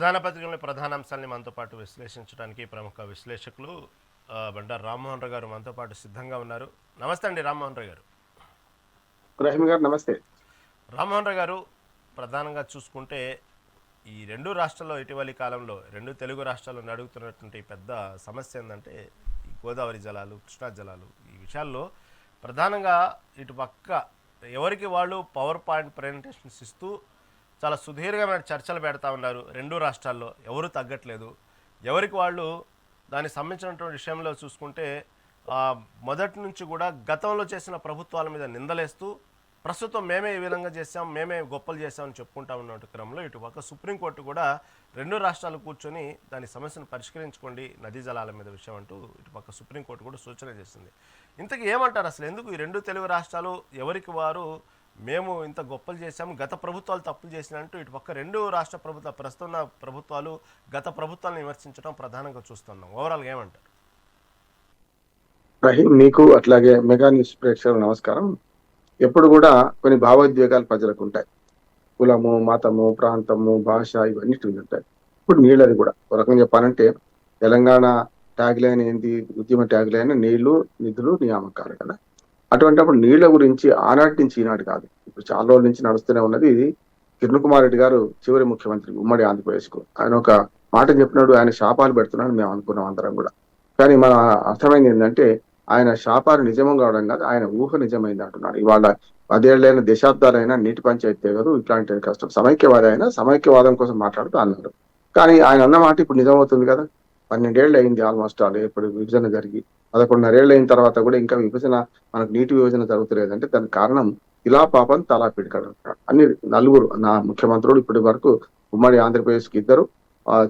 ప్రధాన పత్రికలోని ప్రధాన అంశాలని మనతో పాటు విశ్లేషించడానికి ప్రముఖ విశ్లేషకులు బండారు రామ్మోహన్ రావు గారు మనతో పాటు సిద్ధంగా ఉన్నారు. నమస్తే అండి రామ్మోహన్ రావు గారు. రహీమ్ గారు నమస్తే. రామ్మోహన్ రావు గారు, ప్రధానంగా చూసుకుంటే ఈ రెండు రాష్ట్రాల్లో ఇటీవలి కాలంలో రెండు తెలుగు రాష్ట్రాల్లో అడుగుతున్నటువంటి పెద్ద సమస్య ఏంటంటే ఈ గోదావరి జలాలు, కృష్ణా జలాలు, ఈ విషయాల్లో ప్రధానంగా ఇటు పక్క ఎవరికి వాళ్ళు పవర్ పాయింట్ ప్రజెంటేషన్స్ ఇస్తూ చాలా సుదీర్ఘమైన చర్చలు పెడతా ఉన్నారు. రెండు రాష్ట్రాల్లో ఎవరు తగ్గట్లేదు. ఎవరికి వాళ్ళు దానికి సంబంధించినటువంటి విషయంలో చూసుకుంటే మొదటి నుంచి కూడా గతంలో చేసిన ప్రభుత్వాల మీద నిందలేస్తూ ప్రస్తుతం మేమే ఈ విధంగా చేసాం, మేమే గొప్పలు చేసామని చెప్పుకుంటా ఉన్న క్రమంలో ఇటుపక్క సుప్రీంకోర్టు కూడా రెండు రాష్ట్రాలు కూర్చొని దాని సమస్యను పరిష్కరించుకోండి నదీ జలాల మీద విషయం అంటూ ఇటుపక్క సుప్రీంకోర్టు కూడా సూచన చేసింది. ఇంతకీ ఏమంటారు అసలు, ఎందుకు ఈ రెండు తెలుగు రాష్ట్రాలు ఎవరికి వారు మేము ఇంత గొప్పలు చేశాము, గత ప్రభుత్వాలు తప్పులు చేసినట్టు ఇటుపక్క రెండు రాష్ట్ర ప్రస్తుత ప్రభుత్వాలు గత ప్రభుత్వాలను విమర్శించడం ప్రధానంగా చూస్తున్నాం. ఓవరాల్గా ఏమంటారు? రహీమ్, మీకు అట్లాగే మెగా న్యూస్ ప్రేక్షకులకు నమస్కారం. ఎప్పుడు కూడా కొన్ని భావోద్వేగాలు ప్రజలకు ఉంటాయి. కులము, మతము, ప్రాంతము, భాష ఇవన్నీ ఉంటాయి. ఇప్పుడు నీళ్ళది కూడా ఒక రకంగా చెప్పాలంటే తెలంగాణ ట్యాగ్ లైన్ ఏంది, ఉద్యమ ట్యాగ్ లైన్ నీళ్లు, నిధులు, నియామకాలు కదా. అటువంటిప్పుడు నీళ్ల గురించి ఆనాటి నుంచి ఈనాటి కాదు, ఇప్పుడు చాలా రోజుల నుంచి నడుస్తూనే ఉన్నది. ఇది కిరణ్ కుమార్ రెడ్డి గారు చివరి ముఖ్యమంత్రి ఉమ్మడి ఆంధ్రప్రదేశ్ కు ఆయన ఒక మాట చెప్పినాడు. ఆయన శాపాలు పెడుతున్నాడు మేము అనుకున్నాం అందరం కూడా. కానీ మన అర్థమైంది ఏంటంటే ఆయన శాపాలు నిజమం కావడం కాదు, ఆయన ఊహ నిజమైంది అంటున్నాడు. ఇవాళ 10 ఏళ్ళైనా దశాబ్దాలైనా నీటి పంచాయతీ కాదు, ఇట్లాంటి కష్టం. సమైక్యవాది అయినా సమైక్యవాదం కోసం మాట్లాడుతూ అన్నారు. కానీ ఆయన అన్న మాట ఇప్పుడు నిజమవుతుంది కదా. 12 ఏళ్ళు అయింది ఆల్మోస్ట్ ఆల్ ఇప్పుడు విభజన జరిగి. 11.5 ఏళ్ళు అయిన తర్వాత కూడా ఇంకా విభజన, మనకు నీటి విభజన జరుగుతులేదంటే దానికి కారణం ఇలా పాపం తలా పిడికాడు. అన్ని నలుగురు నా ముఖ్యమంత్రులు ఇప్పటి వరకు ఉమ్మడి ఆంధ్రప్రదేశ్కి ఇద్దరు,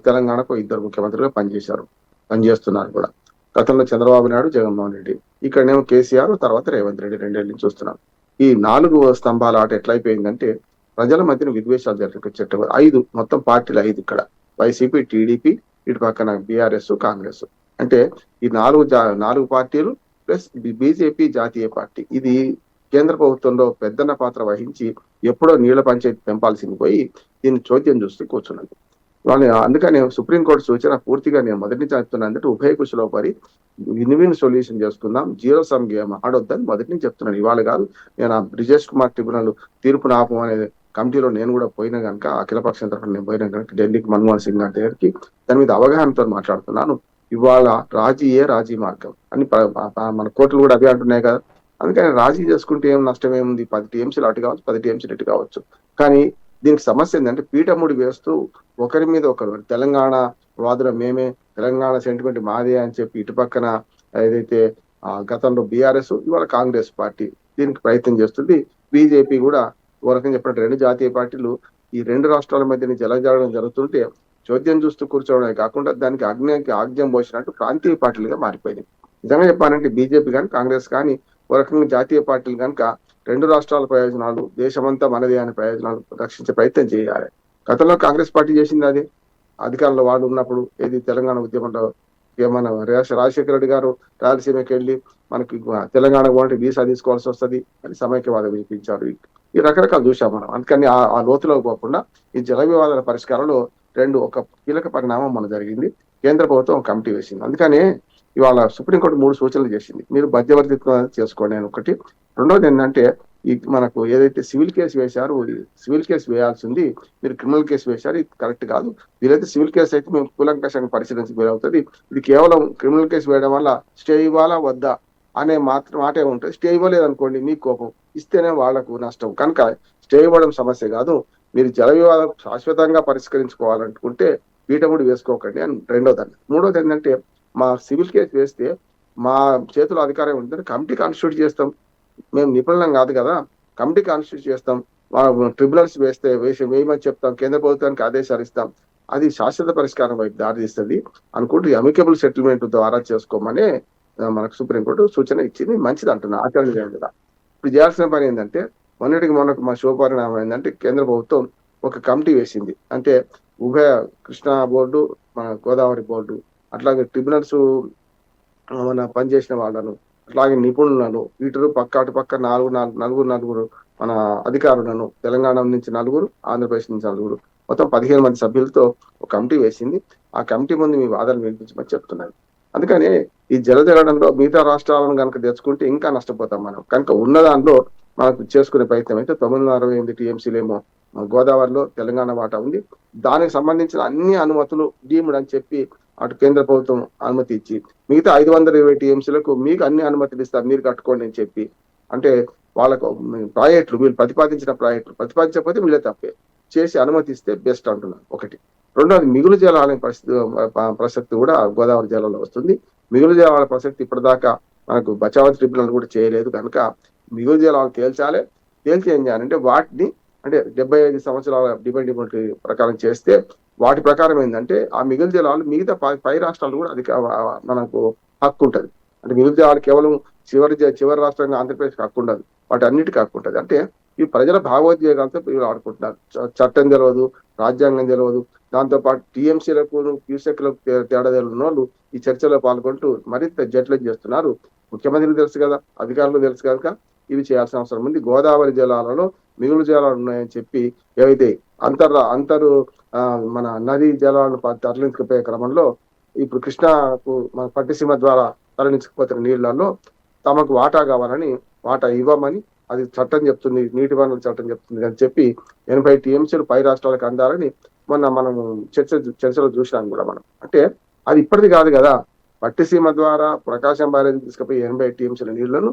తెలంగాణకు ఇద్దరు ముఖ్యమంత్రులుగా పనిచేస్తున్నారు కూడా. గతంలో చంద్రబాబు నాయుడు, జగన్మోహన్ రెడ్డి, ఇక్కడనేమో కేసీఆర్, తర్వాత రేవంత్ రెడ్డి 2 ఏళ్ళ నుంచి చూస్తున్నాం. ఈ 4 స్తంభాల ఆట ఎట్లయిపోయిందంటే ప్రజల మధ్యన విద్వేషాలు జరిపించేట్టు 5 మొత్తం పార్టీలు 5 ఇక్కడ వైసీపీ, టీడీపీ, ఇటు పక్కన బీఆర్ఎస్, కాంగ్రెస్. అంటే ఈ 4 పార్టీలు ప్లస్ బీజేపీ జాతీయ పార్టీ. ఇది కేంద్ర ప్రభుత్వంలో పెద్దన్న పాత్ర వహించి ఎప్పుడో నీళ్ల పంచాయతీ తెంపాల్సింది పోయి దీన్ని చోద్యం చూస్తూ కూర్చున్నది. అందుకని సుప్రీంకోర్టు సూచన పూర్తిగా నేను మొదటి నుంచి చెప్తున్నా అంటే ఉభయ కుశలో పడి విన్ సొల్యూషన్ చేసుకుందాం, జీరో సమ్ గేమ్ ఆడొద్దని మొదటి నుంచి చెప్తున్నాను. ఇవాళ కాదు, నేను బ్రిజేష్ కుమార్ ట్రిబ్యునల్ తీర్పును ఆపం అనే కమిటీలో నేను కూడా పోయినా కనుక, అఖిలపక్షం తరఫున నేను పోయినా కనుక ఢిల్లీకి మన్మోహన్ సింగ్ గారి దగ్గరికి దాని మీద అవగాహనతో మాట్లాడుతున్నాను. ఇవాళ రాజీ మార్గం అని మన కోర్టులు కూడా అదే అంటున్నాయి కదా. అందుకని రాజీ చేసుకుంటే ఏం నష్టం ఏముంది, 10 టీఎంసీలు అటు కావచ్చు, 10 టీఎంసీలు ఇటు కావచ్చు. కానీ దీనికి సమస్య ఏంటంటే పీఠముడి వేస్తూ ఒకరి మీద ఒకరు, తెలంగాణ వాదుల మేమే, తెలంగాణ సెంటిమెంట్ మాదే అని చెప్పి ఇటు పక్కన ఏదైతే గతంలో బీఆర్ఎస్, ఇవాళ కాంగ్రెస్ పార్టీ దీనికి ప్రయత్నం చేస్తుంది. బీజేపీ కూడా ఓ రకంగా చెప్పినట్టు 2 జాతీయ పార్టీలు ఈ 2 రాష్ట్రాల మధ్య జలజాడడం జరుగుతుంటే చోద్యం చూస్తూ కూర్చోవడమే కాకుండా దానికి ఆజ్ఞం పోసినట్టు ప్రాంతీయ పార్టీలుగా మారిపోయింది. నిజంగా చెప్పాలంటే బీజేపీ కానీ కాంగ్రెస్ కానీ ఓ రకంగా జాతీయ పార్టీలు కనుక 2 రాష్ట్రాల ప్రయోజనాలు, దేశమంతా మనదే అనే ప్రయోజనాలు రక్షించే ప్రయత్నం చేయాలి. గతంలో కాంగ్రెస్ పార్టీ చేసింది అదే. అధికారంలో వాళ్ళు ఉన్నప్పుడు ఏది తెలంగాణ ఉద్యమంలో ఏమన్నా రాజశేఖర రెడ్డి గారు రాయలసీమకి వెళ్ళి మనకి తెలంగాణ పోవాలంటే వీసా తీసుకోవాల్సి వస్తుంది అని సమైక్యవాదం వినిపించారు. ఈ రకరకాలు చూసాం మనం. అందుకని ఆ లోతులోకి పోకుండా ఈ జల వివాదాల పరిష్కారంలో ఒక కీలక పరిణామం మన జరిగింది. కేంద్ర ప్రభుత్వం కమిటీ వేసింది. అందుకనే ఇవాళ సుప్రీంకోర్టు 3 సూచనలు చేసింది. మీరు మధ్యవర్తిత్వం చేసుకోండి అని ఒకటి. రెండోది ఏంటంటే మనకు ఏదైతే సివిల్ కేసు వేశారు, సివిల్ కేసు వేయాల్సింది, మీరు క్రిమినల్ కేసు వేశారు, ఇది కరెక్ట్ కాదు. వీలైతే సివిల్ కేసు అయితే మేము కూలంకషంగా పరిశీలించి వీలవుతుంది. ఇది కేవలం క్రిమినల్ కేసు వేయడం వల్ల స్టే ఇవ్వాలా వద్దా అనే మాటే ఉంటుంది. స్టే ఇవ్వలేదు అనుకోండి, మీకు కోపం, ఇస్తేనే వాళ్లకు నష్టం. కనుక స్టే ఇవ్వడం సమస్య కాదు. మీరు జల వివాదం శాశ్వతంగా పరిష్కరించుకోవాలనుకుంటే పీఠముడి వేసుకోకండి అని రెండోదాన్ని. మూడోది ఏంటంటే మా సివిల్ కేసు వేస్తే మా చేతిలో అధికారం ఉంటుందని కమిటీ కాన్స్టిట్యూట్ చేస్తాం. మేము నిపుణులం కాదు కదా, కమిటీ కాన్స్టిట్యూట్ చేస్తాం. ట్రిబ్యునల్స్ వేయమని చెప్తాం, కేంద్ర ప్రభుత్వానికి ఆదేశాలు ఇస్తాం. అది శాశ్వత పరిష్కారం వైపు దారితీస్తుంది అనుకుంటూ అమికబుల్ సెటిల్మెంట్ ద్వారా చేసుకోమని మనకు సుప్రీంకోర్టు సూచన ఇచ్చింది. మంచిది అంటున్నా, ఆచరణ చేయండి కదా. ఇప్పుడు చేయాల్సిన పని ఏంటంటే మొన్నటికి మా శుభపరిణామం ఏంటంటే కేంద్ర ప్రభుత్వం ఒక కమిటీ వేసింది. అంటే ఉభయ కృష్ణా బోర్డు, మన గోదావరి బోర్డు, అట్లాగే ట్రిబ్యునల్స్ మన పనిచేసిన వాళ్ళను, అట్లాగే నిపుణులను, అటు పక్క నలుగురు మన అధికారులను, తెలంగాణ నుంచి 4, ఆంధ్రప్రదేశ్ నుంచి 4 మొత్తం 15 మంది సభ్యులతో ఒక కమిటీ వేసింది. ఆ కమిటీ ముందు మీ వాదనలు వినిపించమని చెప్తున్నారు. అందుకని ఈ జలజగడంలో మిగతా రాష్ట్రాలను కనుక తెచ్చుకుంటే ఇంకా నష్టపోతాం మనం. కనుక ఉన్న దాంట్లో మనకు చేసుకునే ప్రయత్నం అయితే 968 టీఎంసీలేమో గోదావరిలో తెలంగాణ వాటా ఉంది. దానికి సంబంధించిన అన్ని అనుమతులు డీమ్డ్ అని చెప్పి అటు కేంద్ర ప్రభుత్వం అనుమతి ఇచ్చి మిగతా 520 టీఎంసీలకు మీకు అన్ని అనుమతులు ఇస్తారు, మీరు కట్టుకోండి అని చెప్పి, అంటే వాళ్ళకు ప్రాజెక్టులు వీళ్ళు ప్రతిపాదించిన ప్రాజెక్టులు ప్రతిపాదించకపోతే వీళ్ళే తప్పే చేసి అనుమతిస్తే బెస్ట్ అంటున్నారు ఒకటి. రెండోది మిగులు జలాల ప్రసక్తి కూడా గోదావరి జలాల్లో వస్తుంది. మిగులు జలాల ప్రసక్తి ఇప్పటిదాకా మనకు బచావ్ ట్రిబ్యునల్ కూడా చేయలేదు కనుక మిగులు జలాలు తేల్చాలి. తేల్చి ఏం చేయాలంటే వాటిని అంటే 75 సంవత్సరాల డిపెండబిలిటీ ప్రకారం చేస్తే వాటి ప్రకారం ఏంటంటే ఆ మిగులు జలాలు మిగతా పై రాష్ట్రాలు కూడా అది మనకు హక్కు ఉంటుంది. అంటే మిగులు జలాలు కేవలం చివరి రాష్ట్రంగా ఆంధ్రప్రదేశ్కి హక్కు ఉండదు, వాటి అన్నిటికీ హక్కు ఉంటుంది. అంటే ఈ ప్రజల భావోద్వేగాలతో వీళ్ళు ఆడుకుంటున్నారు. చట్టం తెలియదు, రాజ్యాంగం తెలియదు, దాంతోపాటు టీఎంసీలకు క్యూసెక్లకు తేడా తెలియని వాళ్ళు ఈ చర్చలో పాల్గొంటూ మరింత జట్లం చేస్తున్నారు. ముఖ్యమంత్రికి తెలుసు కదా, అధికారులు తెలుసు కనుక ఇవి చేయాల్సిన అవసరం ఉంది. గోదావరి జలాలలో మిగులు జలాలు ఉన్నాయని చెప్పి ఏవైతే అంతరు మన నదీ జలాలను తరలించుకుపోయే క్రమంలో ఇప్పుడు కృష్ణాకు మన పట్టిసీమ ద్వారా తరలించుకుపోతున్న నీళ్లలో తమకు వాటా కావాలని, వాటా ఇవ్వమని అది చట్టం చెప్తుంది, నీటి వనరుల చట్టం చెప్తుంది అని చెప్పి 80 టీఎంసీలు పై రాష్ట్రాలకు అందాలని మొన్న మనము చర్చలో చూసినాం కూడా మనం. అంటే అది ఇప్పటిది కాదు కదా, పట్టిసీమ ద్వారా ప్రకాశం బ్యారేజ్ తీసుకుపోయి 80 టీఎంసీల నీళ్లను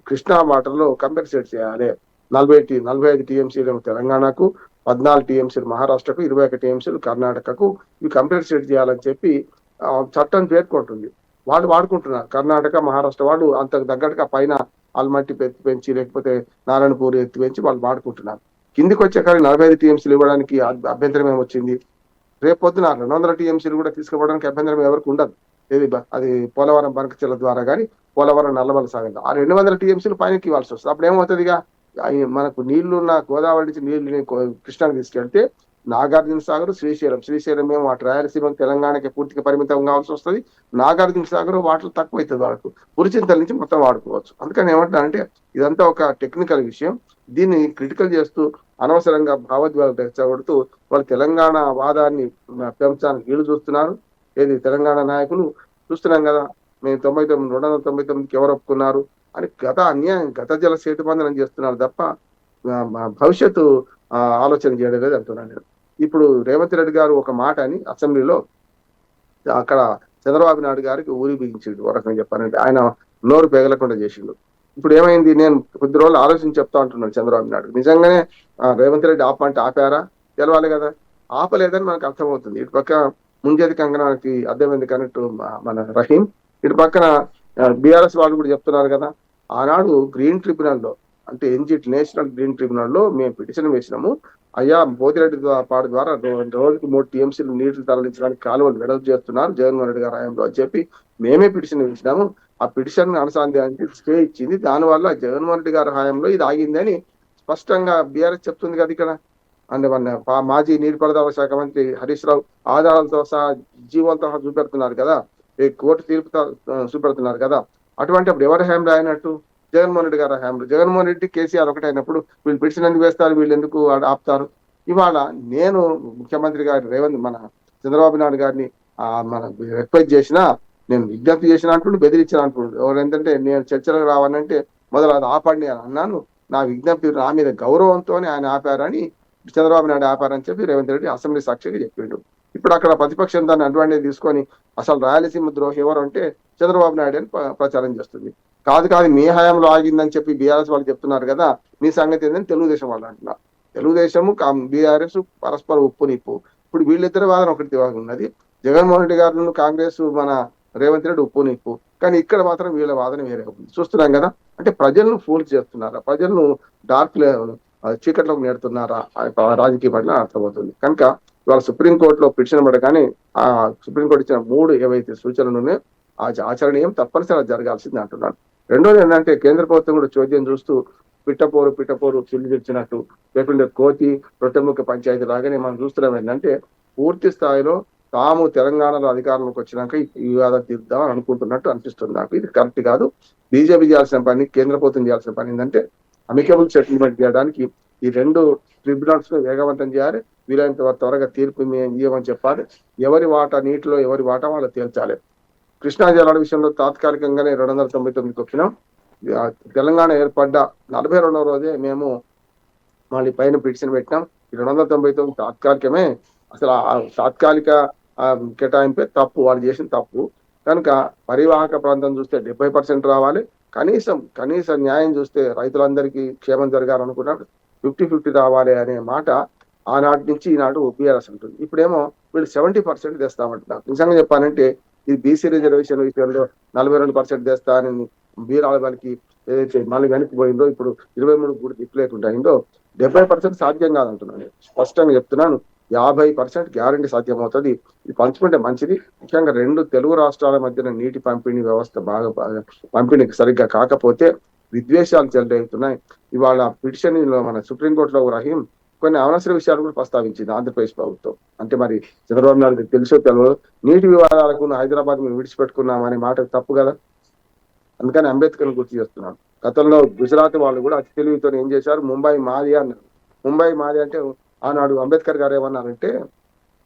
కృష్ణా వాటర్ లో కంపెన్సేట్ చేయాలి. 45 టీఎంసీలు తెలంగాణకు, 14 టీఎంసీలు మహారాష్ట్రకు, 21 టీఎంసీలు కర్ణాటకకు ఇవి కంపెన్సేట్ చేయాలని చెప్పి చట్టం పేర్కొంటుంది. వాళ్ళు వాడుకుంటున్నారు. కర్ణాటక, మహారాష్ట్ర వాళ్ళు అంతకు తగ్గట్టుగా పైన ఆల్మట్టి పెంచి లేకపోతే నారాయణపూర్ ఎత్తి పెంచి వాళ్ళు వాడుకుంటున్నారు. కిందికి వచ్చే కానీ 45 టీఎంసీలు ఇవ్వడానికి అభ్యంతరం ఏమొచ్చింది? రేపు పొద్దున 200 టీఎంసీలు కూడా తీసుకుపోవడానికి అభ్యంతరం ఎవరికి ఉండదు. అది పోలవరం బనకచెర్ల ద్వారా కానీ పోలవరం నల్లమల సాగర్ ఆ 200 టీఎంసీలు పైనకి ఇవ్వాల్సి వస్తుంది. అప్పుడు ఏమవుతుంది? ఇక మనకు నీళ్లున్న గోదావరి నుంచి నీళ్లు కృష్ణాకి తీసుకెళ్తే నాగార్జున సాగర్, శ్రీశైలం ఏమో అటు రాయలసీమ తెలంగాణకి పూర్తిగా పరిమితం కావాల్సి వస్తుంది. నాగార్జున సాగర్ వాటర్ తక్కువ అవుతుంది వాళ్ళకు, పురిచింతల నుంచి మొత్తం వాడుకోవచ్చు. అందుకని ఏమంటారంటే ఇదంతా ఒక టెక్నికల్ విషయం. దీన్ని క్రిటికల్ చేస్తూ అనవసరంగా భావోద్వేగాలు రెచ్చగొడుతూ వాళ్ళు తెలంగాణ వాదాన్ని పెంచడానికి వీళ్ళు చూస్తున్నారు. ఏది తెలంగాణ నాయకులు చూస్తున్నాం కదా, మేము 299కి ఎవరు ఒప్పుకున్నారు అని గత జల సేతుబంధనం చేస్తున్నారు తప్ప భవిష్యత్తు ఆలోచన చేయడం లేదు అంటున్నాను నేను. ఇప్పుడు రేవంత్ రెడ్డి గారు ఒక మాట అని అసెంబ్లీలో అక్కడ చంద్రబాబు నాయుడు గారికి ఊరి బిగించిండు. ఒక రకంగా చెప్పానంటే ఆయన నోరు పెగలకుండా చేసిండు. ఇప్పుడు ఏమైంది? నేను కొద్ది రోజులు ఆలోచించి చెప్తా అంటున్నాను చంద్రబాబు నాయుడు. నిజంగానే రేవంత్ రెడ్డి ఆపమంటే ఆపారా? తెలవాలి కదా. ఆపలేదని మనకు అర్థమవుతుంది. ఇటు పక్క ముంజేది కంగనానికి అర్థం ఎందుకు అన్నట్టు మన రహీం, ఇటు పక్కన బీఆర్ఎస్ వాళ్ళు కూడా చెప్తున్నారు కదా. ఆనాడు గ్రీన్ ట్రిబ్యునల్లో అంటే నేషనల్ గ్రీన్ ట్రిబ్యునల్లో మేము పిటిషన్ వేసినాము, అయ్యా పోతిరెడ్డి పాడు ద్వారా రోజుకు 3 టీఎంసీలు నీళ్లు తరలించడానికి కాలువలు వెడల్పు చేస్తున్నారు జగన్మోహన్ రెడ్డి గారి హయాంలో అని చెప్పి మేమే పిటిషన్ వేసినాము. ఆ పిటిషన్ అనుసంధానానికి స్టే ఇచ్చింది. దానివల్ల జగన్మోహన్ రెడ్డి గారి హయాంలో ఇది ఆగిందని స్పష్టంగా బీఆర్ఎస్ చెప్తుంది కదా ఇక్కడ. అంటే మన మాజీ నీటిపారుదల శాఖ మంత్రి హరీష్ రావు ఆధారాలతో సహా జీవోలతో చూపెడుతున్నారు కదా, కోర్టు తీర్పుతో చూపెడుతున్నారు కదా. అటువంటి అప్పుడు ఎవరి హయాంలో అయినట్టు? జగన్మోహన్ రెడ్డి గారి హయాంలో. జగన్మోహన్ రెడ్డి కేసీఆర్ ఒకటైనప్పుడు వీళ్ళు పిటిషన్ ఎందుకు వేస్తారు, వీళ్ళు ఎందుకు ఆపుతారు? ఇవాళ నేను ముఖ్యమంత్రి గారి మన చంద్రబాబు నాయుడు గారిని మన రిక్వెస్ట్ చేసినా, నేను విజ్ఞప్తి చేసిన అంటుండు, బెదిరించిన అంటుండు. ఎవరంటే నేను చర్చలకు రావాలంటే మొదలు అది ఆపండి అని అన్నాను. నా విజ్ఞప్తి నా మీద గౌరవంతోనే ఆయన ఆపారని, చంద్రబాబు నాయుడు ఆపారని చెప్పి రేవంత్ రెడ్డి అసెంబ్లీ సాక్షిగా చెప్పిండు. ఇప్పుడు అక్కడ ప్రతిపక్షం దాన్ని అడ్వాంటేజ్ తీసుకొని అసలు రాయలసీమ ద్రోహి ఎవరు అంటే చంద్రబాబు నాయుడు అని ప్రచారం చేస్తుంది. కాదు మీ హయాంలో ఆగిందని చెప్పి బీఆర్ఎస్ వాళ్ళు చెప్తున్నారు కదా, మీ సంగతి ఏంటని తెలుగుదేశం వాళ్ళు అంటున్నారు. తెలుగుదేశము బీఆర్ఎస్ పరస్పర ఉప్పు నిప్పు. ఇప్పుడు వీళ్ళిద్దరి వాదన ఒకటి ఉన్నది. జగన్మోహన్ రెడ్డి గారు కాంగ్రెస్ మన రేవంత్ రెడ్డి ఉప్పు నిప్పు, కానీ ఇక్కడ మాత్రం వీళ్ళ వాదన వేరే ఉంది. చూస్తున్నాం కదా. అంటే ప్రజలను ఫూల్ చేస్తున్నారా, ప్రజలను డార్క్ చీకట్లోకి నేడుతున్నారా రాజకీయ పట్ల అర్థమవుతుంది. కనుక ఇవాళ సుప్రీంకోర్టులో పిటిషన్ పడగానే ఆ సుప్రీంకోర్టు ఇచ్చిన 3 ఏవైతే సూచనలు ఉన్నాయో ఆచరణీయం, తప్పనిసరిగా జరగాల్సింది అంటున్నాను. రెండోది ఏంటంటే కేంద్ర ప్రభుత్వం కూడా చోద్యం చూస్తూ పిట్టపోరు చిల్లు తెచ్చినట్టు లేకుంటే కోతి రొట్టెముక్క పంచాయతీ లాగానే మనం చూస్తున్నాం. ఏంటంటే పూర్తి స్థాయిలో తాము తెలంగాణలో అధికారంలోకి వచ్చినాక ఈ వివాదం తీర్దామని అనుకుంటున్నట్టు అనిపిస్తుంది నాకు. ఇది కరెక్ట్ కాదు. బీజేపీ చేయాల్సిన పని, కేంద్ర ప్రభుత్వం చేయాల్సిన పని ఏంటంటే అమికబుల్ సెటిల్మెంట్ చేయడానికి ఈ 2 ట్రిబ్యునల్స్ వేగవంతం చేయాలి. వీలైనంత త్వరగా తీర్పు ఇవ్వమని చెప్పాలి. ఎవరి వాటా నీటిలో ఎవరి వాటా వాళ్ళు తేల్చాలి. కృష్ణా జలాల విషయంలో తాత్కాలికంగానే 299కి వచ్చినాం. తెలంగాణ ఏర్పడ్డ 42వ రోజే మేము మళ్ళీ పైన పిటిషన్ పెట్టినాం. 299 తాత్కాలికమే. అసలు ఆ తాత్కాలిక కేటాయింపే తప్పు, వాళ్ళు చేసిన తప్పు. కనుక పరివాహక ప్రాంతం చూస్తే 70% రావాలి. కనీస న్యాయం చూస్తే రైతులందరికీ క్షేమం జరగాలనుకున్నాడు 50-50 రావాలి అనే మాట ఆనాటి నుంచి ఈనాడు బీఆర్ఎస్ ఉంటుంది. ఇప్పుడేమో వీళ్ళు 70% తెస్తామంటున్నారు. నిజంగా చెప్పాలంటే ఈ బీసీ రిజర్వేషన్ విషయంలో 42% తెస్తా అని బీరాల వాళ్ళకి ఏదైతే మళ్ళీ వెనక్కిపోయిందో, ఇప్పుడు 23 కూడా దిక్కు లేకుండా అయిందో, 70% సాధ్యం కాదంటున్నాను. స్పష్టంగా చెప్తున్నాను. 50% గ్యారంటీ సాధ్యమవుతుంది. ఇది పంచుకుంటే మంచిది. ముఖ్యంగా 2 తెలుగు రాష్ట్రాల మధ్యన నీటి పంపిణీ వ్యవస్థ బాగా పంపిణీ సరిగ్గా కాకపోతే విద్వేషాలు చెలరేగుతున్నాయి. ఇవాళ పిటిషన్ మన సుప్రీంకోర్టులో రహీం కొన్ని అనవసర విషయాలు కూడా ప్రస్తావించింది ఆంధ్రప్రదేశ్ ప్రభుత్వం. అంటే మరి చంద్రబాబు నాయుడు తెలుసో తెలియదు, నీటి వివాదాలకు హైదరాబాద్ మేము విడిచిపెట్టుకున్నామనే మాట తప్పు కదా. అందుకని అంబేద్కర్ గుర్తు చేస్తున్నాను. గతంలో గుజరాత్ వాళ్ళు కూడా అతి తెలివితో ఏం చేశారు, ముంబై మాది అన్నారు. ముంబై మాది అంటే ఆనాడు అంబేద్కర్ గారు ఏమన్నారంటే,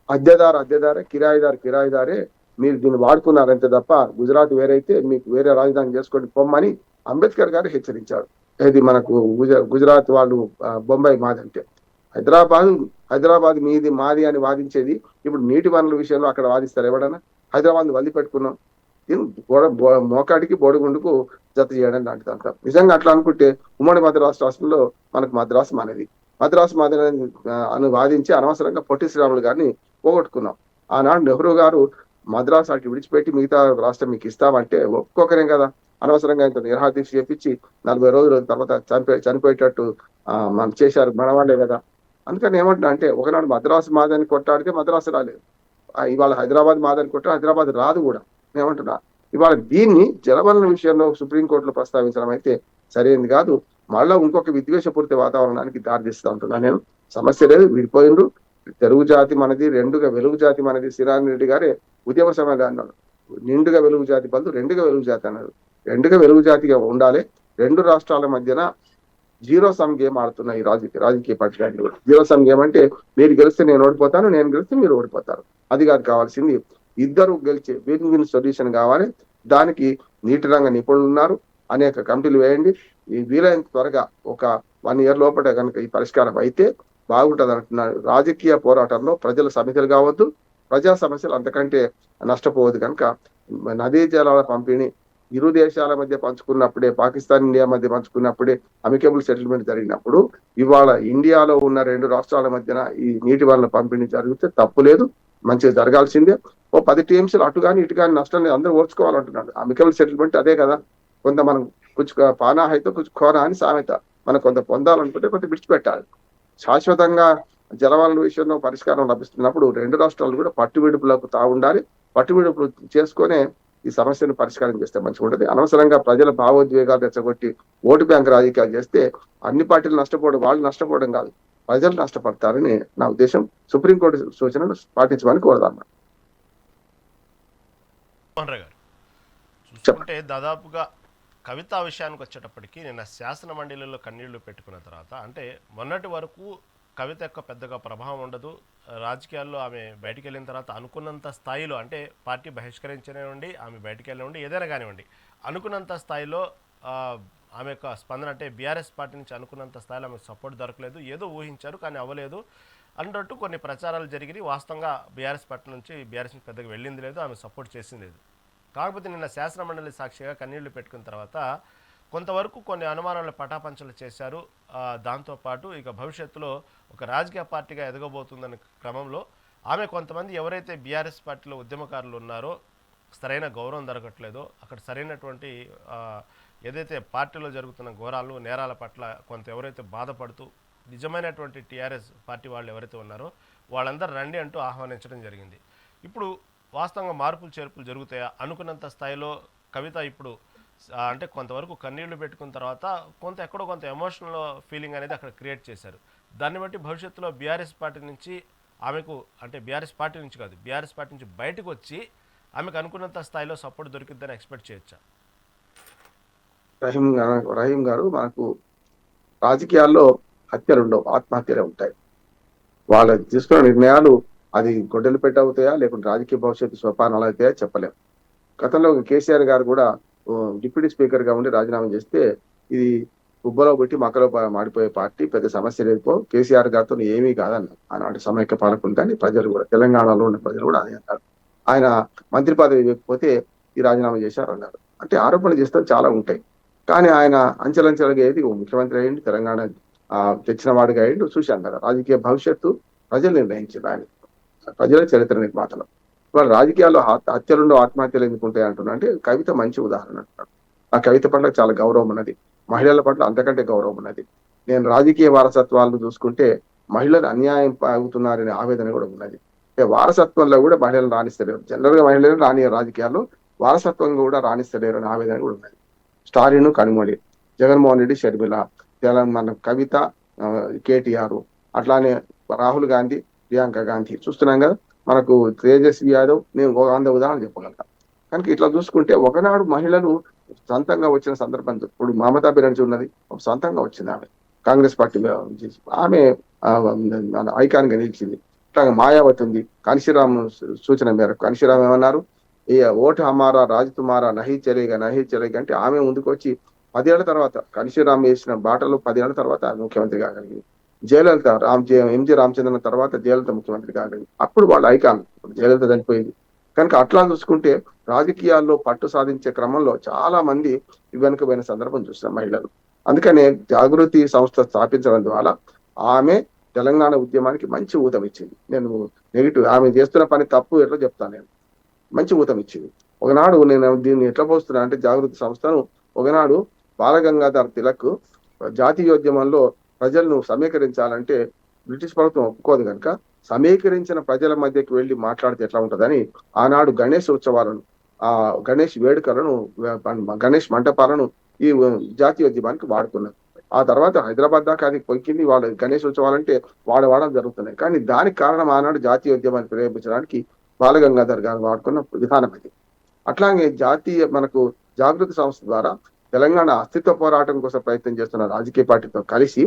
అద్దెదారే, కిరాయిదారే, మీరు దీన్ని వాడుకున్నారంతే తప్ప గుజరాత్ వేరైతే మీకు వేరే రాజధాని చేసుకోండి పొమ్మని అంబేద్కర్ గారు హెచ్చరించారు. ఇది మనకు గుజరాత్ వాళ్ళు బొంబాయి మాది అంటే, హైదరాబాద్ మీది మాది అని వాదించేది ఇప్పుడు నీటి వనరుల విషయంలో అక్కడ వాదిస్తారు. ఎవడన్నా హైదరాబాద్ వదిలి పెట్టుకున్నాం, మోకాడికి బోడిగుండుకు జత చేయడం లాంటిది అంటాం. నిజంగా అట్లా అనుకుంటే ఉమ్మడి మద్రాసు రాష్ట్రంలో మనకు మద్రాసు మాది అని వాదించి అనవసరంగా పొట్టి శ్రీరాములు గారిని పోగొట్టుకున్నాం. ఆనాడు నెహ్రూ గారు మద్రాసు అటు విడిచిపెట్టి మిగతా రాష్ట్రం మీకు ఇస్తామంటే ఒక్కొక్కరేం కదా, అనవసరంగా ఇంత నిరహాదీక్ష చేపించి 40 రోజుల తర్వాత చనిపోయేటట్టు మనం చేశారు, మనవాళ్ళే కదా. అందుకని ఏమంటున్నా అంటే, ఒకనాడు మద్రాసు మాదని కొట్టాడితే మద్రాసు రాలేదు, ఇవాళ హైదరాబాద్ మాదని కొట్టాడు, హైదరాబాద్ రాదు కూడా. ఏమంటున్నా, ఇవాళ దీన్ని జలవనరుల విషయంలో సుప్రీంకోర్టులో ప్రస్తావించడం అయితే సరైనది కాదు. మళ్ళా ఇంకొక విద్వేషపూరిత వాతావరణానికి దారితీస్తూ ఉంటున్నా నేను. సమస్య లేదు, విడిపోయిండ్రు. తెలుగు జాతి మనది, రెండుగా వెలుగు జాతి మనది. శ్రీరామ్ రెడ్డి గారే ఉద్యమ సమయంలో అన్నాడు, నిండుగా వెలుగు జాతి బదులు రెండుగా వెలుగు జాతి అన్నారు. రెండుగా వెలుగు జాతిగా ఉండాలి. 2 రాష్ట్రాల మధ్యన జీరో సమ్ గేమ్ ఆడుతున్న ఈ రాజకీయ పార్టీలు. జీరో సమ్ గేమ్ అంటే మీరు గెలిస్తే నేను ఓడిపోతాను, నేను గెలిస్తే మీరు ఓడిపోతారు. అది కాదు కావాల్సింది. ఇద్దరు గెలిచే విన్ విన్ సొల్యూషన్ కావాలి. దానికి నీటి రంగ నిపుణులు ఉన్నారు, అనేక కమిటీలు వేయండి. ఈ వీలైనంత త్వరగా ఒక 1 year లోపల కనుక ఈ పరిష్కారం అయితే బాగుంటుంది అంటున్నారు. రాజకీయ పోరాటంలో ప్రజల సమితులు కావద్దు, ప్రజా సమస్యలు అంతకంటే నష్టపోవద్దు. కనుక నదీ జలాల పంపిణీ ఇరు దేశాల మధ్య పంచుకున్నప్పుడే, పాకిస్తాన్ ఇండియా మధ్య పంచుకున్నప్పుడే అమికబుల్ సెటిల్మెంట్ జరిగినప్పుడు, ఇవాళ ఇండియాలో ఉన్న 2 రాష్ట్రాల మధ్యన ఈ నీటి వనరుల పంపిణీ జరిగితే తప్పు లేదు, మంచిగా జరగాల్సిందే. ఓ 10 టీఎంసీలు అటు కానీ ఇటు కానీ నష్టం లేదు, అందరూ ఓర్చుకోవాలంటున్నాడు. అమికబుల్ సెటిల్మెంట్ అదే కదా. కొంత మనం పానా అయితే ఖోనా అని సామెత. మనం కొంత పొందాలనుకుంటే కొంత విడిచిపెట్టాలి. శాశ్వతంగా జలవనరుల విషయంలో పరిష్కారం లభిస్తున్నప్పుడు 2 రాష్ట్రాలు కూడా పట్టువిడుపులకు తావుండాలి. పట్టువిడుపులు చేసుకునే ఈ సమస్యను పరిష్కారం చేస్తే మంచిగా ఉంటుంది. అనవసరంగా ప్రజల భావోద్వేగాలు రెచ్చగొట్టి ఓటు బ్యాంక్ రాజకీయాలు చేస్తే అన్ని పార్టీలు నష్టపోవడం, వాళ్ళు నష్టపోవడం కాదు, ప్రజలు నష్టపడతారని నా ఉద్దేశం. సుప్రీంకోర్టు సూచనలు పాటించమని కోరదాం. చూసుకుంటే దాదాపుగా కవిత విషయానికి వచ్చేటప్పటికి నిన్న శాసన మండలిలో కన్నీళ్లు పెట్టుకున్న తర్వాత, అంటే మొన్నటి వరకు కవిత యొక్క పెద్దగా ప్రభావం ఉండదు రాజకీయాల్లో, ఆమె బయటికి వెళ్ళిన తర్వాత అనుకున్నంత స్థాయిలో, అంటే పార్టీ బహిష్కరించనివ్వండి, ఆమె బయటికి వెళ్ళనివ్వండి, ఏదైనా కానివ్వండి, అనుకున్నంత స్థాయిలో ఆమె యొక్క స్పందన, అంటే బీఆర్ఎస్ పార్టీ నుంచి అనుకున్నంత స్థాయిలో ఆమెకు సపోర్ట్ దొరకలేదు. ఏదో ఊహించారు కానీ అవ్వలేదు అన్నట్టు కొన్ని ప్రచారాలు జరిగినాయి. వాస్తవంగా బీఆర్ఎస్ పార్టీ నుంచి పెద్దగా వెళ్ళింది లేదు, ఆమె సపోర్ట్ చేసింది లేదు. కాకపోతే నిన్న శాసనమండలి సాక్షిగా కన్నీళ్లు పెట్టుకున్న తర్వాత కొంతవరకు కొన్ని అనుమానాలు పటాపంచలు చేశారు. దాంతోపాటు ఇక భవిష్యత్తులో ఒక రాజకీయ పార్టీగా ఎదగబోతుందనే క్రమంలో ఆమె కొంతమంది ఎవరైతే బీఆర్ఎస్ పార్టీలో ఉద్యమకారులు ఉన్నారో, సరైన గౌరవం దొరకట్లేదో, అక్కడ సరైనటువంటి ఏదైతే పార్టీలో జరుగుతున్న ఘోరాలు నేరాల పట్ల కొంత ఎవరైతే బాధపడుతూ నిజమైనటువంటి టీఆర్ఎస్ పార్టీ వాళ్ళు ఎవరైతే ఉన్నారో వాళ్ళందరూ రండి అంటూ ఆహ్వానించడం జరిగింది. ఇప్పుడు వాస్తవంగా మార్పులు చేర్పులు జరుగుతాయా అనుకున్నంత స్థాయిలో కవిత ఇప్పుడు అంటే కొంతవరకు కన్నీళ్లు పెట్టుకున్న తర్వాత ఎక్కడో కొంత ఎమోషనల్ ఫీలింగ్ అనేది అక్కడ క్రియేట్ చేశారు. దాన్ని బట్టి భవిష్యత్తులో బీఆర్ఎస్ పార్టీ నుంచి ఆమెకు, అంటే బీఆర్ఎస్ పార్టీ నుంచి కాదు, బీఆర్ఎస్ పార్టీ నుంచి బయటకు వచ్చి ఆమెకు అనుకున్నంత స్థాయిలో సపోర్ట్ దొరికిద్దని ఎక్స్పెక్ట్ చేయొచ్చా? రహీం గారు, మనకు రాజకీయాల్లో హత్యలు ఉండవు, ఆత్మహత్యలే ఉంటాయి. వాళ్ళ తీసుకున్న నిర్ణయాలు అది గొడ్డలు పెట్టి అవుతాయా లేకుంటే రాజకీయ భవిష్యత్తు సోపానాలు అవుతాయా చెప్పలేం. గతంలో కేసీఆర్ గారు కూడా డిప్యూటీ స్పీకర్ గా ఉండి రాజీనామా చేస్తే ఇది ఉబ్బలో పెట్టి మక్కలో మాడిపోయే పార్టీ, పెద్ద సమస్య లేదు, కేసీఆర్ గారితో ఏమీ కాదన్నారు ఆనాటి సమైక్య పాలకులు. కానీ ప్రజలు కూడా, తెలంగాణలో ఉన్న ప్రజలు కూడా అదే అన్నారు. ఆయన మంత్రి పదవి ఇవ్వకపోతే ఈ రాజీనామా చేశారు అన్నారు. అంటే ఆరోపణలు చేస్తే చాలా ఉంటాయి. కానీ ఆయన అంచెలంచెలుగా ఏది ముఖ్యమంత్రి అయ్యింది, తెలంగాణ తెచ్చిన వాడిగా అయ్యిండు. చూశాం కదా, రాజకీయ భవిష్యత్తు ప్రజలు నిర్ణయించారు. ఆయన ప్రజల చరిత్ర నిర్మాతలు. వాళ్ళ రాజకీయాల్లో హత్యలుండో ఆత్మహత్యలు ఎందుకు ఉంటాయి అంటున్నా అంటే కవిత మంచి ఉదాహరణ అంటున్నాడు. ఆ కవిత పట్ల చాలా గౌరవం ఉన్నది, మహిళల పట్ల అంతకంటే గౌరవం ఉన్నది. నేను రాజకీయ వారసత్వాలను చూసుకుంటే మహిళలు అన్యాయం అవుతున్నారనే ఆవేదన కూడా ఉన్నది. వారసత్వంలో కూడా మహిళలు రాణిస్తలేరు. జనరల్ గా మహిళలు రాని రాజకీయాల్లో వారసత్వంగా కూడా రాణిస్తలేరు అనే ఆవేదన కూడా ఉన్నది. స్టాలిన్, కనుమొళి, జగన్మోహన్ రెడ్డి, షర్మిల, తెలంగాణ కవిత, కేటీఆర్, అట్లానే రాహుల్ గాంధీ, ప్రియాంక గాంధీ చూస్తున్నాం కదా. మనకు తేజస్వి యాదవ్, నేను 100 ఉదాహరణ చెప్పగలను. కనుక ఇట్లా చూసుకుంటే ఒకనాడు మహిళలు సొంతంగా వచ్చిన సందర్భం, ఇప్పుడు మమతా బెనర్జీ ఉన్నది, సొంతంగా వచ్చింది ఆమె, కాంగ్రెస్ పార్టీ ఆమె ఐకాన్ గా నిలిచింది. ఇట్లాగా మాయావతి ఉంది, కాన్షీరామ్ సూచన మేరకు. కాన్షీరామ్ ఏమన్నారు, ఈ ఓటు హమారా రాజ్ తుమారా నహి చలేగా అంటే ఆమె ముందుకు వచ్చి 10 ఏళ్ల తర్వాత, కాన్షీరామ్ వేసిన బాటలో 10 ఏళ్ల తర్వాత ఆమె ముఖ్యమంత్రి కాగలిగింది. జయలలిత, ఎంజి రామచంద్రన్ తర్వాత జయలలిత ముఖ్యమంత్రి కాగలిగింది. అప్పుడు వాళ్ళ ఐకాన్, జయలలిత చనిపోయింది. కనుక అట్లా చూసుకుంటే రాజకీయాల్లో పట్టు సాధించే క్రమంలో చాలా మంది వెనుకబోయిన సందర్భం చూసిన మహిళలు. అందుకనే జాగృతి సంస్థ స్థాపించడం ద్వారా ఆమె తెలంగాణ ఉద్యమానికి మంచి ఊతం ఇచ్చింది. నేను నెగిటివ్, ఆమె చేస్తున్న పని తప్పు ఎట్లా చెప్తాను, నేను మంచి ఊతం ఇచ్చింది. ఒకనాడు నేను దీన్ని ఎట్లా పోస్తున్నా అంటే, జాగృతి సంస్థను ఒకనాడు బాలగంగాధర్ తిలక్ జాతీయోద్యమంలో ప్రజలను సమీకరించాలంటే బ్రిటిష్ ప్రభుత్వం ఒప్పుకోదు కనుక, సమీకరించిన ప్రజల మధ్యకి వెళ్ళి మాట్లాడితే ఎట్లా ఉంటుందని ఆనాడు గణేష్ ఉత్సవాలను, గణేష్ వేడుకలను, గణేష్ మంటపాలను ఈ జాతీయోద్యమానికి వాడుతున్నారు. ఆ తర్వాత హైదరాబాద్ దాకా అది పొక్కింది. వాళ్ళ గణేష్ ఉత్సవాలంటే వాడవాడడం జరుగుతున్నాయి. కానీ దానికి కారణం ఆనాడు జాతీయోద్యమాన్ని ప్రేరేపించడానికి బాలగంగాధర్ గారు వాడుకున్న విధానం అది. అట్లాగే మనకు జాగృతి సంస్థ ద్వారా తెలంగాణ అస్తిత్వ పోరాటం కోసం ప్రయత్నం చేస్తున్న రాజకీయ పార్టీతో కలిసి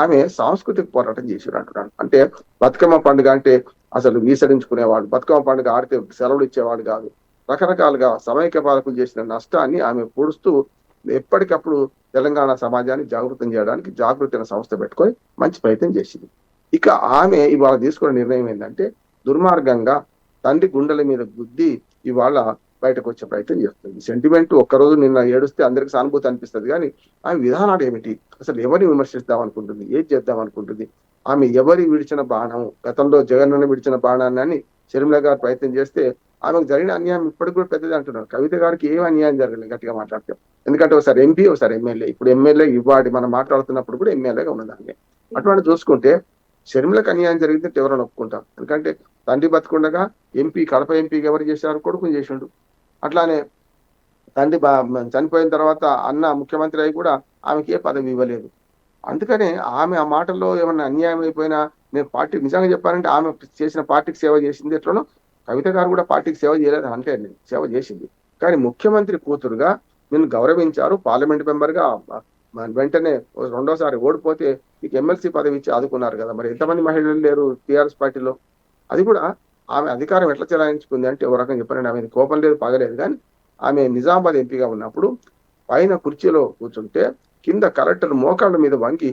ఆమె సాంస్కృతిక పోరాటం చేసారు అంటున్నాడు. అంటే బతుకమ్మ పండుగ అంటే అసలు వీసరించుకునేవాడు, బతుకమ్మ పండుగ ఆడితే సెలవులు ఇచ్చేవాడు కాదు. రకరకాలుగా సమైక్య పాలకులు చేసిన నష్టాన్ని ఆమె పొడుస్తూ ఎప్పటికప్పుడు తెలంగాణ సమాజాన్ని జాగృతం చేయడానికి జాగృతి అనే సంస్థ పెట్టుకొని మంచి ప్రయత్నం చేసింది. ఇక ఆమె ఇవాళ తీసుకున్న నిర్ణయం ఏంటంటే, దుర్మార్గంగా తండ్రి గుండెల మీద గుద్ది ఇవాళ బయటకు వచ్చే ప్రయత్నం చేస్తుంది. సెంటిమెంట్ ఒక్కరోజు నిన్న ఏడుస్తే అందరికి సానుభూతి అనిపిస్తుంది, కానీ ఆమె విధానాలు ఏమిటి, అసలు ఎవరిని విమర్శిద్దాం అనుకుంటుంది, ఏది చేద్దాం అనుకుంటుంది, ఆమె ఎవరి విడిచిన బాణం, గతంలో జగన్ విడిచిన బాణాన్ని షర్మిల గారు ప్రయత్నం చేస్తే ఆమెకు జరిగిన అన్యాయం ఇప్పటికి కూడా పెద్దది అంటున్నారు. కవిత గారికి ఏం అన్యాయం జరగలేదు గట్టిగా మాట్లాడితే. ఎందుకంటే ఒకసారి ఎంపీ, ఒకసారి ఎమ్మెల్యే. ఇప్పుడు ఎమ్మెల్యే ఇవాటి మనం మాట్లాడుతున్నప్పుడు కూడా ఎమ్మెల్యేగా ఉన్నదాన్ని. అటువంటి చూసుకుంటే షర్మిలకు అన్యాయం జరిగితే ఎవరైనా ఒప్పుకుంటారు. ఎందుకంటే తండ్రి బతుకుండగా ఎంపీ, కడప ఎంపీకి ఎవరు చేశారు, కొడుకుని చేసిండు. అట్లానే తండ్రి చనిపోయిన తర్వాత అన్న ముఖ్యమంత్రి అయి కూడా ఆమెకి ఏ పదవి ఇవ్వలేదు. అందుకనే ఆమె ఆ మాటల్లో ఏమన్నా అన్యాయం అయిపోయినా, నేను పార్టీ నిజంగా చెప్పాలంటే ఆమె చేసిన పార్టీకి సేవ చేసింది ఎట్లనో కవిత గారు కూడా పార్టీకి సేవ చేయలేదు అంటే, సేవ చేసింది. కానీ ముఖ్యమంత్రి కూతురుగా నిన్ను గౌరవించారు, పార్లమెంట్ మెంబర్ గా వెంటనే రెండోసారి ఓడిపోతే నీకు ఎమ్మెల్సీ పదవి ఇచ్చి ఆదుకున్నారు కదా. మరి ఎంతమంది మహిళలు లేరు టీఆర్ఎస్ పార్టీలో? అది కూడా ఆమె అధికారం ఎట్లా చెలాయించుకుంది అంటే, ఒక రకంగా చెప్పారంటే ఆమె కోపం లేదు, పగలేదు. కానీ ఆమె నిజామాబాద్ ఎంపీగా ఉన్నప్పుడు పైన కుర్చీలో కూర్చుంటే కింద కలెక్టర్ మోకాళ్ళ మీద వంగి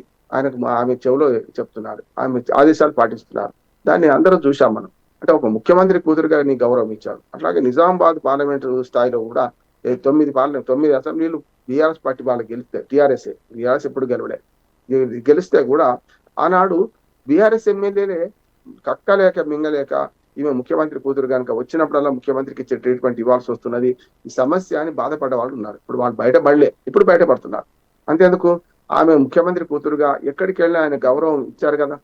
ఆమె చెవిలో చెప్తున్నారు, ఆమె ఆదేశాలు పాటిస్తున్నారు. దాన్ని అందరూ చూశాం మనం. అంటే ఒక ముఖ్యమంత్రి కూతురుగా నీ గౌరవం ఇచ్చారు. అట్లాగే నిజామాబాద్ పార్లమెంటు స్థాయిలో కూడా 9 అసెంబ్లీలు బీఆర్ఎస్ పార్టీ వాళ్ళకి గెలిస్తే, టీఆర్ఎస్ ఎప్పుడు గెలిస్తే కూడా ఆనాడు బీఆర్ఎస్ ఎమ్మెల్యేలే కక్కలేక మింగలేక ఈమె ముఖ్యమంత్రి కూతురు కనుక వచ్చినప్పుడల్లా ముఖ్యమంత్రికి ఇచ్చే ట్రీట్మెంట్ ఇవ్వాల్సి వస్తున్నది, ఈ సమస్య అని బాధపడ్డ వాళ్ళు ఉన్నారు. ఇప్పుడు వాళ్ళు బయటపడలే, ఇప్పుడు బయటపడుతున్నారు. అంతేందుకు, ఆమె ముఖ్యమంత్రి కూతురుగా ఎక్కడికి వెళ్ళినా ఆయన గౌరవం ఇచ్చారు కదా.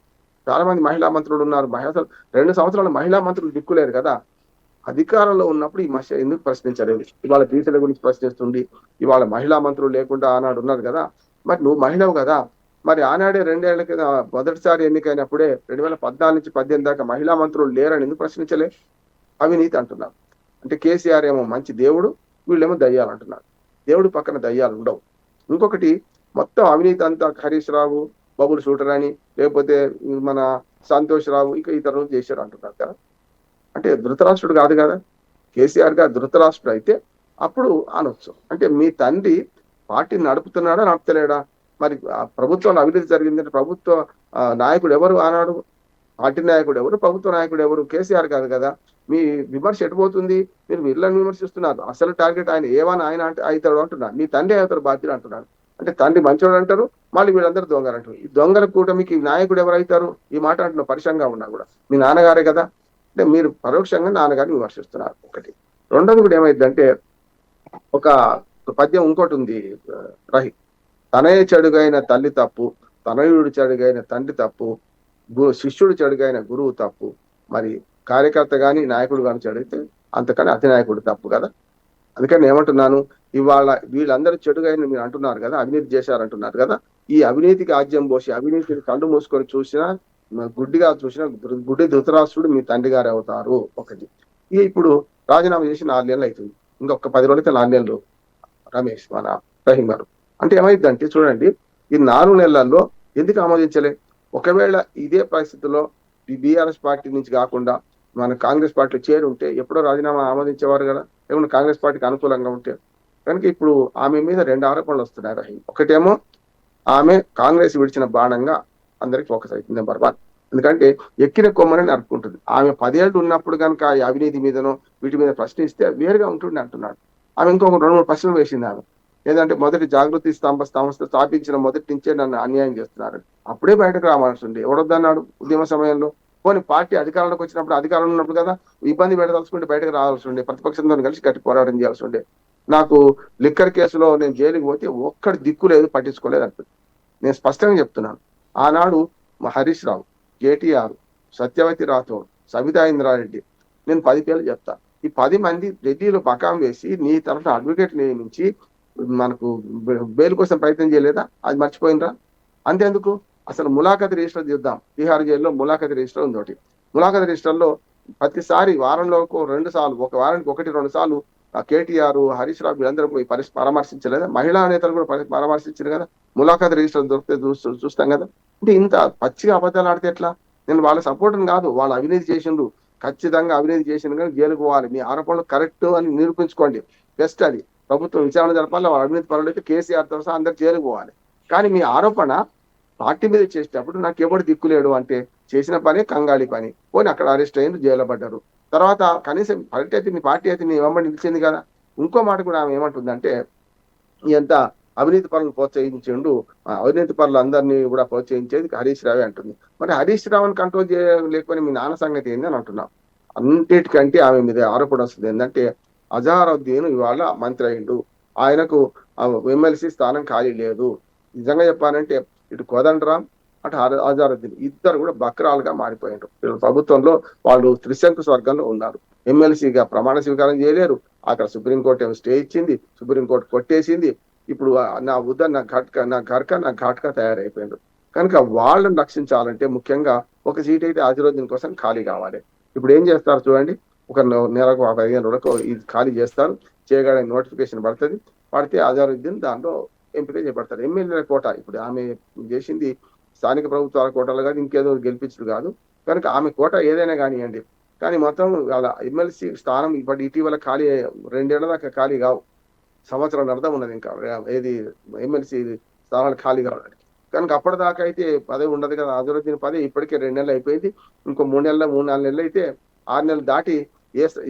చాలా మంది మహిళా మంత్రులు ఉన్నారు. 2 సంవత్సరాలు మహిళా మంత్రులు దిక్కులేరు కదా. అధికారంలో ఉన్నప్పుడు ఈ మహిళ ఎందుకు ప్రశ్నించలేదు? ఇవాళ బీసీల గురించి ప్రశ్నిస్తుంది. ఇవాళ మహిళా మంత్రులు లేకుండా ఆనాడు ఉన్నారు కదా. మరి నువ్వు మహిళవు కదా, మరి ఆనాడే 2 ఏళ్ల కింద మొదటిసారి ఎన్నికైనప్పుడే 2014 నుంచి 18 దాకా మహిళా మంత్రులు లేరని ఎందుకు ప్రశ్నించలే? అవినీతి అంటున్నారు. అంటే కేసీఆర్ ఏమో మంచి దేవుడు, వీళ్ళేమో దయ్యాలు అంటున్నారు. దేవుడు పక్కన దయ్యాలు ఉండవు. ఇంకొకటి, మొత్తం అవినీతి అంతా హరీష్ రావు, బబుల్ షూటర్ అని లేకపోతే మన సంతోష్ రావు ఇంకా ఇతరులు చేశారు అంటున్నారు కదా. అంటే ధృతరాష్ట్రుడు కాదు కదా, కేసీఆర్ గారు ధృతరాష్ట్రుడు అయితే అప్పుడు అనొచ్చు. అంటే మీ తండ్రి పార్టీని నడుపుతున్నాడా నడుపుతలేడా, మరి ప్రభుత్వంలో అవినీతి జరిగిందంటే ప్రభుత్వ నాయకుడు ఎవరు ఆనాడు, పార్టీ నాయకుడు ఎవరు, ప్రభుత్వ నాయకుడు ఎవరు, కేసీఆర్ కాదు కదా. మీ విమర్శ ఎటుపోతుంది, మీరు వీళ్ళని విమర్శిస్తున్నారు. అసలు టార్గెట్ ఆయన ఏమని ఆయన అంటే అవుతాడు అంటున్నారు, మీ తండ్రి అవుతాడు బాధ్యుడు అంటున్నాడు. అంటే తండ్రి మంచోడు అంటారు, మళ్ళీ వీళ్ళందరూ దొంగలు అంటారు. ఈ దొంగల కూటమికి నాయకుడు ఎవరైతారు, ఈ మాట అంటున్నారు పరిశంగా ఉన్నా కూడా మీ నాన్నగారే కదా. అంటే మీరు పరోక్షంగా నాన్నగారిని విమర్శిస్తున్నారు ఒకటి. రెండోది కూడా ఏమైందంటే ఒక పద్యం ఇంకోటి ఉంది రహి, తనయ చెడుగైన తల్లి తప్పు, తనయుడు చెడుగైన తండ్రి తప్పు, శిష్యుడు చెడుగైన గురువు తప్పు, మరి కార్యకర్త గాని నాయకుడు గాని చెడితే అంతకని అధినాయకుడు తప్పు కదా. అందుకని ఏమంటున్నాను, ఇవాళ వీళ్ళందరూ చెడుగైన మీరు అంటున్నారు కదా, అవినీతి చేశారంటున్నారు కదా. ఈ అవినీతికి ఆజ్యం పోసి అవినీతిని కళ్ళు మూసుకొని చూసినా, గుడ్డిగా చూసిన గుడ్డి ధృతరాష్ట్రుడు మీ తండ్రి గారు అవుతారు ఒకటి. ఇక ఇప్పుడు రాజీనామా చేసి 4 నెలలు అవుతుంది, ఇంకొక 10 రోజులైతే 4 నెలలు రమేష్ మన రహీం గారు. అంటే ఏమైందంటే చూడండి, ఈ 4 నెలల్లో ఎందుకు ఆమోదించలే. ఒకవేళ ఇదే పరిస్థితుల్లో ఈ బీఆర్ఎస్ పార్టీ నుంచి కాకుండా మన కాంగ్రెస్ పార్టీ చేరి ఉంటే ఎప్పుడో రాజీనామా ఆమోదించేవారు కదా, లేకుంటే కాంగ్రెస్ పార్టీకి అనుకూలంగా ఉంటే. కనుక ఇప్పుడు ఆమె మీద 2 ఆరోపణలు వస్తున్నాయి రహీం. ఒకటేమో ఆమె కాంగ్రెస్ విడిచిన బాణంగా అందరికి ఫోకస్ అవుతుంది, నెంబర్ 1. ఎందుకంటే ఎక్కిన కొమ్మని నరుపుకుంటుంది. ఆమె 10 ఏళ్ళు ఉన్నప్పుడు కనుక ఈ అవినీతి మీదనో వీటి మీద ప్రశ్నిస్తే వేరుగా ఉంటుంది అంటున్నాడు. ఆమె ఇంకొక 2-3 ప్రశ్నలు వేసింది ఆమె. ఏదంటే మొదటి జాగృతి సంస్థ స్థాపించిన మొదటి నుంచే నన్ను అన్యాయం చేస్తున్నారు, అప్పుడే బయటకు రావాల్సి ఉండే, ఎవడొద్దన్నాడు ఉద్యమ సమయంలో. పోనీ పార్టీ అధికారంలోకి వచ్చినప్పుడు, అధికారంలో ఉన్నప్పుడు కదా ఇబ్బంది పెట్టదలుచుకుంటే బయటకు రావాల్సి ఉండే, ప్రతిపక్షంతో కలిసి గట్టి పోరాటం చేయాల్సి ఉండే. నాకు లిక్కర్ కేసులో నేను జైలుకి పోతే ఒక్కడి దిక్కు లేదు, పట్టించుకోలేదు అంటుంది. నేను స్పష్టంగా చెప్తున్నాను, ఆనాడు హరీష్ రావు, కేటీఆర్, సత్యవతి రాథోడ్, సబితా ఇంద్రారెడ్డి, నేను 10 పేర్లు చెప్తా. ఈ 10 మంది ఢిల్లీలో బకాం వేసి నీ తరఫున అడ్వకేట్ నియమించి మనకు బెయిల్ కోసం ప్రయత్నం చేయలేదా, అది మర్చిపోయినరా. అంతేందుకు, అసలు ములాఖత్ రిజిస్టర్ చూద్దాం. తిహార్ జైల్లో ములాఖత్ రిజిస్టర్ ఉంది ఒకటి. ములాఖత్ రిజిస్టర్లో ప్రతిసారి వారంలో 2 సార్లు, ఒక వారానికి 1-2 సార్లు కేటీఆర్, హరీష్ రావు వీళ్ళందరూ పోయి పరామర్శించలేదా. మహిళా నేతలు కూడా పరామర్శించారు కదా. ములాఖత్ రిజిస్టర్ దొరికితే చూస్తాం కదా. అంటే ఇంత పచ్చిగా అబద్ధాలు ఆడితే ఎట్లా. నేను వాళ్ళ సపోర్ట్ని కాదు, వాళ్ళు అవినీతి చేసిండ్రు, ఖచ్చితంగా అవినీతి చేసిండ్రు కానీ జైలుకు పోవాలి, మీ ఆరోపణలు కరెక్ట్ అని నిరూపించుకోండి, బెస్ట్ అది. ప్రభుత్వం విచారణ జరపాలి, వాళ్ళ అవినీతి పరులు అయితే కేసీఆర్ తో సహా అందరు జైలుకు పోవాలి. కానీ మీ ఆరోపణ పార్టీ మీద చేసేటప్పుడు నాకు ఎవడు దిక్కులేడు అంటే చేసిన పని కంగాళి పని. పోనీ అక్కడ అరెస్ట్ అయ్యింది, జైల్లో పడ్డారు. తర్వాత కనీసం పార్టీ అయితే మీ పార్టీ అయితే నీ వెంబడి నిలిచింది కదా. ఇంకో మాట కూడా ఆమె ఏమంటుందంటే, ఎంత అవినీతి పనులు ప్రోత్సహించిండు, అవినీతి పనులు అందరినీ కూడా ప్రోత్సహించేది హరీష్ రావే అంటుంది. మరి హరీష్ రావుని కంట్రోల్ చేయలేకపోయినా మీ నాన్న సంగతి ఏంది అని అంటున్నాం. అన్నిటికంటే ఆమె మీద ఆరోపణ వస్తుంది ఏంటంటే, అజారుద్దీన్ ఇవాళ మంత్రి అయిండు, ఆయనకు ఎమ్మెల్సీ స్థానం ఖాళీ లేదు. నిజంగా చెప్పాలంటే ఇటు కోదండరాం అటు అజారుద్దీన్ ఇద్దరు కూడా బక్రాలుగా మారిపోయారు. ప్రభుత్వంలో వాళ్ళు త్రిశంకు స్వర్గంలో ఉన్నారు. ఎమ్మెల్సీగా ప్రమాణ స్వీకారం చేయలేరు. అక్కడ సుప్రీంకోర్టు ఏమో స్టే ఇచ్చింది, సుప్రీంకోర్టు కొట్టేసింది. ఇప్పుడు నా ఉద్ద నా ఘాట్కా తయారైపోయింది. కనుక వాళ్ళని రక్షించాలంటే ముఖ్యంగా ఒక సీట్ అయితే అజరుద్దీన్ కోసం ఖాళీ కావాలి. ఇప్పుడు ఏం చేస్తారు చూడండి, ఒక నెలకు 15 రోజులకు ఇది ఖాళీ చేస్తారు, చేయగానే నోటిఫికేషన్ పడుతుంది, పడితే అజరుద్దీన్ దాంట్లో ఎంపిక చేయబడతారు. ఎమ్మెల్యేల కోట ఇప్పుడు ఆమె చేసింది స్థానిక ప్రభుత్వాల కోటలు కాదు, ఇంకేదో గెలిపించదు కాదు. కనుక ఆమె కోట ఏదైనా కానివ్వండి, కానీ మొత్తం అలా ఎమ్మెల్సీ స్థానం ఇప్పుడు ఇటీవల ఖాళీ 2 ఏళ్ల దాకా ఖాళీ కావు, సంవత్సరం అర్థం ఉన్నది ఇంకా ఏది ఎమ్మెల్సీ స్థానాలు ఖాళీ కావడానికి. కనుక అప్పటిదాకా అయితే పదవి ఉండదు కదా. అజరుద్దీన్ పదవి ఇప్పటికే 2 నెలలు అయిపోయింది, ఇంకో 3-4 నెలలు అయితే 6 నెలలు దాటి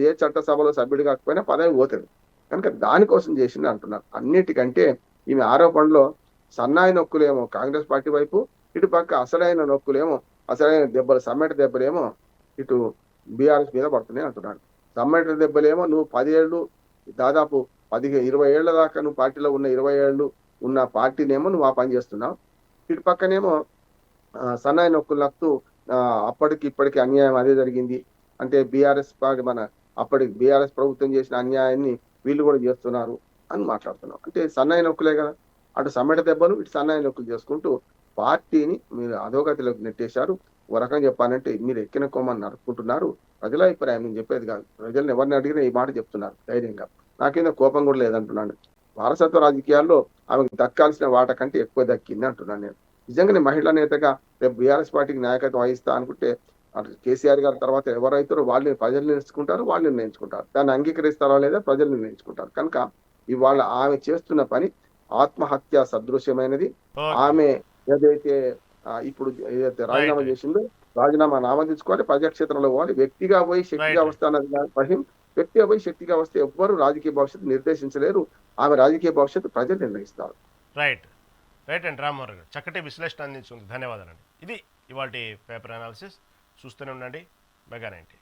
ఏ చట్టసభలో సభ్యుడు కాకపోయినా పదవి పోతుంది. కనుక దానికోసం చేసింది అంటున్నారు. అన్నిటికంటే ఈమె ఆరోపణలో సన్నాయి నొక్కులేమో కాంగ్రెస్ పార్టీ వైపు, ఇటు పక్క అసలైన నొక్కులేమో, అసలైన దెబ్బలు సమ్మెట దెబ్బలేమో ఇటు బీఆర్ఎస్ మీద పడుతున్నాయి అంటున్నాడు. సమ్మెట దెబ్బలేమో నువ్వు 10 ఏళ్ళు దాదాపు 20 ఏళ్ల దాకా నువ్వు పార్టీలో ఉన్న 20 ఏళ్ళు ఉన్న పార్టీనేమో నువ్వు ఆ పని చేస్తున్నావు. ఇటు పక్కనేమో సన్నాయి నొక్కులు నక్కుతూ అప్పటికి ఇప్పటికి అన్యాయం అదే జరిగింది అంటే బీఆర్ఎస్ పార్టీ అప్పటికి బీఆర్ఎస్ ప్రభుత్వం చేసిన అన్యాయాన్ని వీళ్ళు కూడా చేస్తున్నారు అని మాట్లాడుతున్నాం. అంటే సన్నాయి నొక్కులే కదా, అటు సమ్మెట దెబ్బలు ఇటు సన్నాయి నొక్కులు చేసుకుంటూ పార్టీని మీరు అధోగతిలోకి నెట్టేశారు. ఒక రకంగా చెప్పాలంటే మీరు ఎక్కిన కొమ్మని నడుపుకుంటున్నారు. ప్రజల అభిప్రాయం నేను చెప్పేది కాదు, ప్రజలను ఎవరిని అడిగినా ఈ మాట చెప్తున్నారు ధైర్యంగా. నాకేందో కోపం కూడా లేదంటున్నాను. వారసత్వ రాజకీయాల్లో ఆమెకు దక్కాల్సిన వాట కంటే ఎక్కువ దక్కింది అంటున్నాను నేను. నిజంగానే మహిళా నేతగా రేపు బీఆర్ఎస్ పార్టీకి నాయకత్వం వహిస్తా అనుకుంటే అటు కేసీఆర్ గారి తర్వాత ఎవరైతారో వాళ్ళు ప్రజలు నిర్ణయించుకుంటారు, వాళ్ళు నిర్ణయించుకుంటారు. దాన్ని అంగీకరిస్తారా లేదా ప్రజలు నిర్ణయించుకుంటారు. కనుక ఇవాళ ఆమె చేస్తున్న పని ఆత్మహత్య సదృశ్యమైనది. ఓకే. ఆమె ఏదైతే ఇప్పుడు ఏదైతే రాజీనామా రైట్. చేసిందో రాజీనామా ఆమోదించుకోవాలి, ప్రజాక్షేత్రంలో పోవాలి. వ్యక్తిగా పోయి శక్తిగా రైట్. వస్తా అన్నది ఫహీం. వ్యక్తిగా పోయి శక్తిగా వస్తే ఎవ్వరు రాజకీయ భవిష్యత్తు నిర్దేశించలేరు. ఆమె రాజకీయ భవిష్యత్తు ప్రజలు నిర్ణయిస్తారు. రైట్. రైట్ అండి రామ్మోహన్ గారు. చక్కటి విశ్లేషణ అందించుకుంది. ధన్యవాదాలండి. ఇది ఇవాల్టి పేపర్ అనాలిసిస్. చూస్తూనే ఉండండి మెగా 90.